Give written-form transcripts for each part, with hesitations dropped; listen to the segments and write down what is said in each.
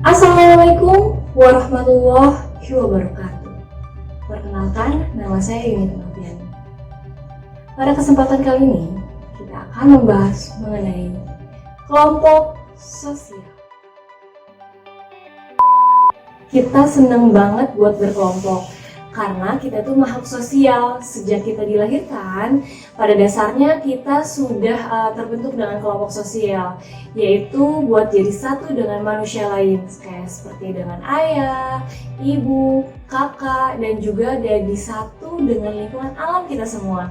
Assalamualaikum warahmatullahi wabarakatuh. Perkenalkan, nama saya Yuni Noviani. Pada kesempatan kali ini, kita akan membahas mengenai kelompok sosial. Kita senang banget buat berkelompok, karena kita tuh makhluk sosial. Sejak kita dilahirkan, pada dasarnya kita sudah terbentuk dengan kelompok sosial, yaitu buat jadi satu dengan manusia lain, kayak seperti dengan ayah, ibu, kakak, dan juga jadi satu dengan lingkungan alam kita semua.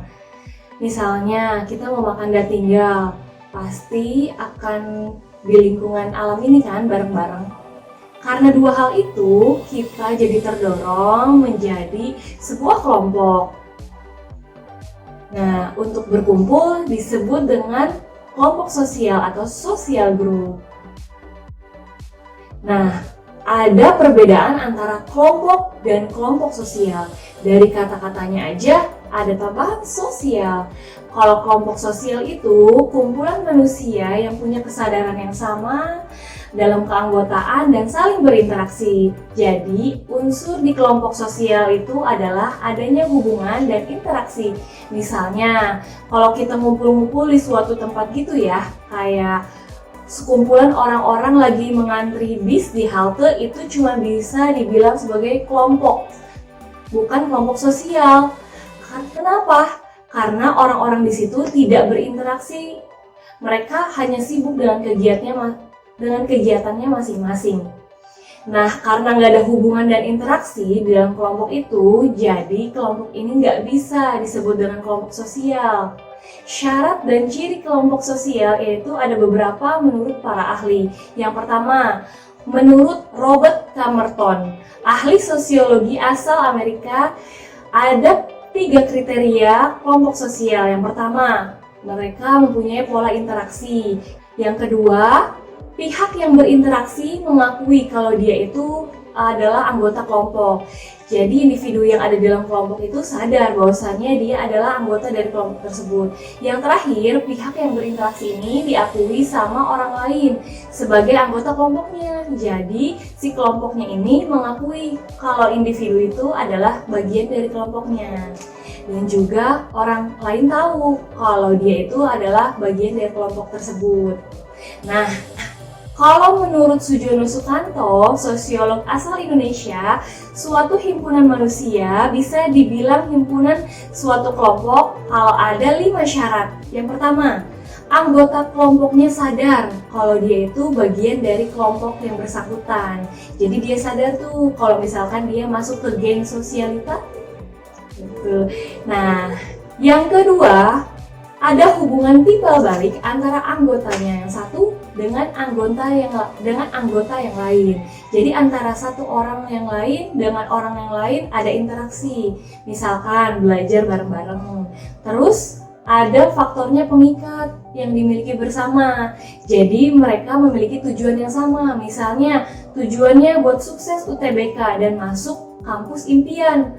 Misalnya kita mau makan dan tinggal, pasti akan di lingkungan alam ini kan bareng-bareng. Karena dua hal itu, kita jadi terdorong menjadi sebuah kelompok. Nah, untuk berkumpul disebut dengan kelompok sosial atau social group. Nah, ada perbedaan antara kelompok dan kelompok sosial. Dari kata-katanya aja ada tambahan sosial. Kalau kelompok sosial itu kumpulan manusia yang punya kesadaran yang sama dalam keanggotaan dan saling berinteraksi. Jadi, unsur di kelompok sosial itu adalah adanya hubungan dan interaksi. Misalnya, kalau kita ngumpul-ngumpul di suatu tempat gitu ya, kayak sekumpulan orang-orang lagi mengantri bis di halte, itu cuma bisa dibilang sebagai kelompok, bukan kelompok sosial. Kenapa? Karena orang-orang di situ tidak berinteraksi. Mereka hanya sibuk dengan kegiatannya masing-masing. Nah, karena nggak ada hubungan dan interaksi di dalam kelompok itu, jadi kelompok ini nggak bisa disebut dengan kelompok sosial. Syarat dan ciri kelompok sosial yaitu ada beberapa menurut para ahli. Yang pertama, menurut Robert Camerton, ahli sosiologi asal Amerika, ada 3 kriteria kelompok sosial. Yang pertama, mereka mempunyai pola interaksi. Yang kedua, pihak yang berinteraksi mengakui kalau dia itu adalah anggota kelompok. Jadi individu yang ada dalam kelompok itu sadar bahwasannya dia adalah anggota dari kelompok tersebut. Yang terakhir, pihak yang berinteraksi ini diakui sama orang lain sebagai anggota kelompoknya. Jadi si kelompoknya ini mengakui kalau individu itu adalah bagian dari kelompoknya. Dan juga orang lain tahu kalau dia itu adalah bagian dari kelompok tersebut. Nah, kalau menurut Sujono Sukanto, sosiolog asal Indonesia, suatu himpunan manusia bisa dibilang himpunan suatu kelompok kalau ada 5 syarat. Yang pertama, anggota kelompoknya sadar kalau dia itu bagian dari kelompok yang bersangkutan. Jadi dia sadar tuh kalau misalkan dia masuk ke geng sosialita. Gitu. Nah, yang kedua, ada hubungan timbal balik antara anggotanya yang satu dengan anggota yang lain. Jadi antara satu orang yang lain dengan orang yang lain ada interaksi. Misalkan belajar bareng-bareng. Terus ada faktornya pengikat yang dimiliki bersama. Jadi mereka memiliki tujuan yang sama. Misalnya tujuannya buat sukses UTBK dan masuk kampus impian.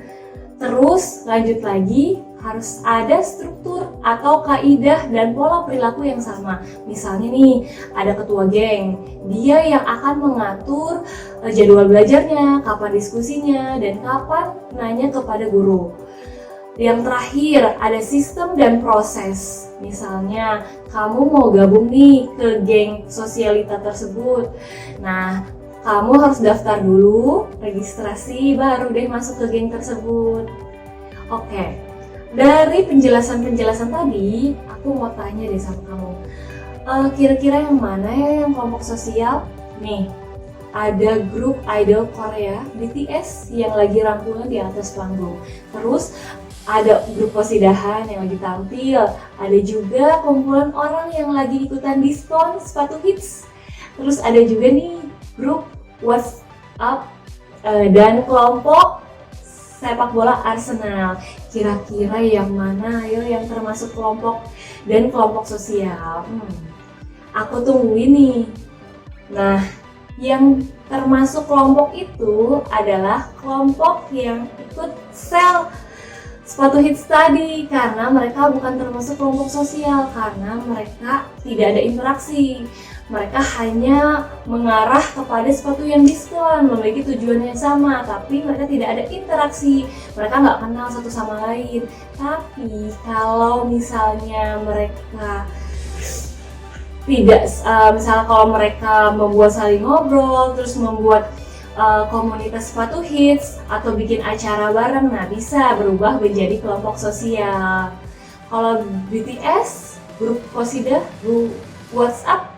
Terus lanjut lagi, harus ada struktur atau kaidah dan pola perilaku yang sama. Misalnya nih, ada ketua geng, dia yang akan mengatur jadwal belajarnya, kapan diskusinya, dan kapan nanya kepada guru. Yang terakhir, ada sistem dan proses. Misalnya, kamu mau gabung nih ke geng sosialita tersebut. Nah, kamu harus daftar dulu, registrasi, baru deh masuk ke geng tersebut. Oke, dari penjelasan tadi, aku mau tanya deh sama kamu. Kira-kira yang mana ya yang kelompok sosial? Nih, ada grup idol Korea, BTS, yang lagi rangkulan di atas panggung. Terus, ada grup kosidahan yang lagi tampil. Ada juga kumpulan orang yang lagi ikutan diskon sepatu hits. Terus ada juga nih grup WhatsApp dan kelompok sepak bola Arsenal. Kira-kira yang mana ayo yang termasuk kelompok dan kelompok sosial? Aku tungguin nih. Nah, yang termasuk kelompok itu adalah kelompok yang ikut sel sepatu hits tadi, karena mereka bukan termasuk kelompok sosial karena mereka tidak ada interaksi. mereka hanya mengarah kepada sesuatu yang diskon, memiliki tujuan yang sama, tapi mereka tidak ada interaksi, mereka nggak kenal satu sama lain. Tapi kalau misalnya mereka tidak, misalnya kalau mereka membuat saling ngobrol, terus membuat komunitas sepatu hits atau bikin acara bareng, nah bisa berubah menjadi kelompok sosial. Kalau BTS, grup Qasidah, grup WhatsApp,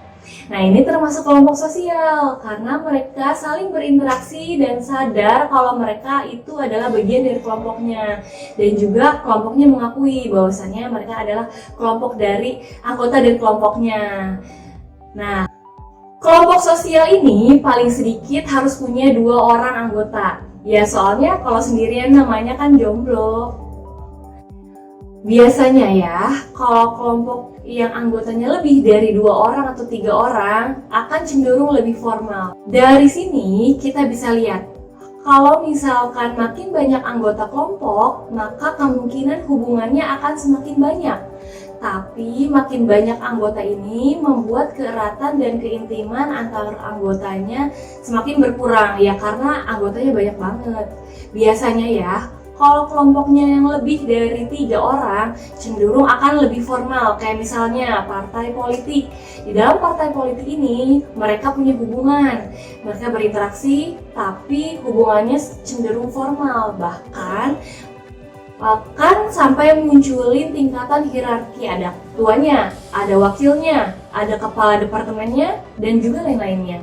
nah ini termasuk kelompok sosial karena mereka saling berinteraksi dan sadar kalau mereka itu adalah bagian dari kelompoknya, dan juga kelompoknya mengakui bahwasannya mereka adalah kelompok dari anggota dari kelompoknya. Nah, kelompok sosial ini paling sedikit harus punya 2 orang anggota. Ya soalnya kalau sendirian namanya kan jomblo. Biasanya ya, kalau kelompok yang anggotanya lebih dari 2 orang atau 3 orang akan cenderung lebih formal. Dari sini kita bisa lihat, kalau misalkan makin banyak anggota kelompok, maka kemungkinan hubungannya akan semakin banyak. Tapi makin banyak anggota ini membuat keeratan dan keintiman antar anggotanya semakin berkurang, ya karena anggotanya banyak banget. Biasanya ya, kalau kelompoknya yang lebih dari 3 orang cenderung akan lebih formal, kayak misalnya partai politik. Di dalam partai politik ini mereka punya hubungan, mereka berinteraksi, tapi hubungannya cenderung formal, bahkan sampai munculin tingkatan hierarki, ada ketuanya, ada wakilnya, ada kepala departemennya, dan juga lain-lainnya.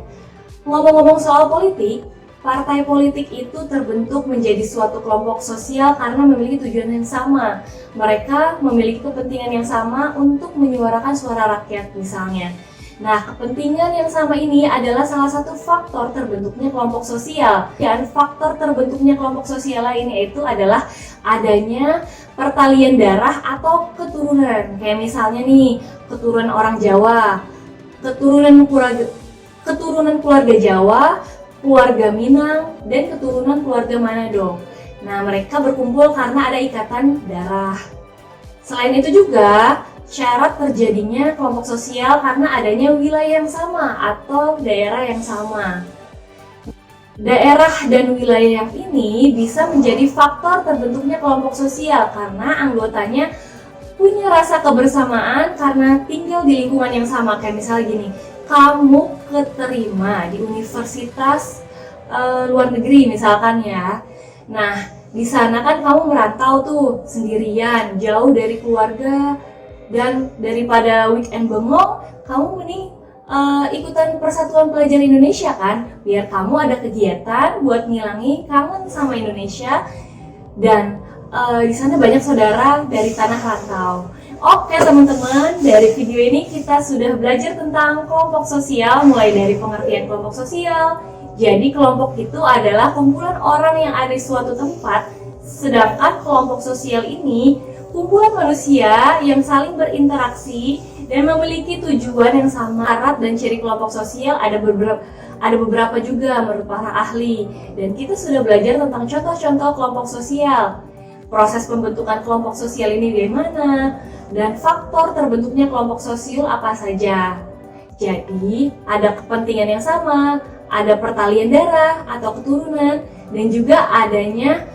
Ngomong-ngomong soal politik, partai politik itu terbentuk menjadi suatu kelompok sosial karena memiliki tujuan yang sama. Mereka memiliki kepentingan yang sama untuk menyuarakan suara rakyat misalnya. Nah, kepentingan yang sama ini adalah salah satu faktor terbentuknya kelompok sosial. Dan faktor terbentuknya kelompok sosial lain yaitu adalah adanya pertalian darah atau keturunan. Kayak misalnya nih, keturunan orang Jawa, keturunan keluarga Jawa, keluarga Minang, dan keturunan keluarga Manado. Nah, mereka berkumpul karena ada ikatan darah. Selain itu juga, syarat terjadinya kelompok sosial karena adanya wilayah yang sama atau daerah yang sama. Daerah dan wilayah yang ini bisa menjadi faktor terbentuknya kelompok sosial karena anggotanya punya rasa kebersamaan karena tinggal di lingkungan yang sama. Kayak misalnya gini, kamu keterima di universitas luar negeri misalkan ya. Nah, di sana kan kamu merantau tuh sendirian, jauh dari keluarga, dan daripada weekend bengong, kamu mending ikutan Persatuan Pelajar Indonesia kan, biar kamu ada kegiatan buat ngilangin kangen sama Indonesia, dan di sana banyak saudara dari tanah rantau. Oke teman-teman, dari video ini kita sudah belajar tentang kelompok sosial, mulai dari pengertian kelompok sosial. Jadi kelompok itu adalah kumpulan orang yang ada di suatu tempat, sedangkan kelompok sosial ini kumpulan manusia yang saling berinteraksi dan memiliki tujuan yang sama. Syarat dan ciri kelompok sosial ada beberapa juga menurut para ahli, dan kita sudah belajar tentang contoh-contoh kelompok sosial, proses pembentukan kelompok sosial ini bagaimana, dan faktor terbentuknya kelompok sosial apa saja. Jadi ada kepentingan yang sama, ada pertalian darah atau keturunan, dan juga adanya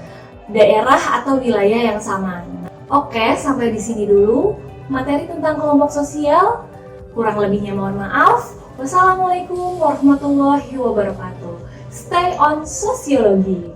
daerah atau wilayah yang sama. Oke, sampai di sini dulu materi tentang kelompok sosial. Kurang lebihnya mohon maaf. Wassalamualaikum warahmatullahi wabarakatuh. Stay on Sosiologi.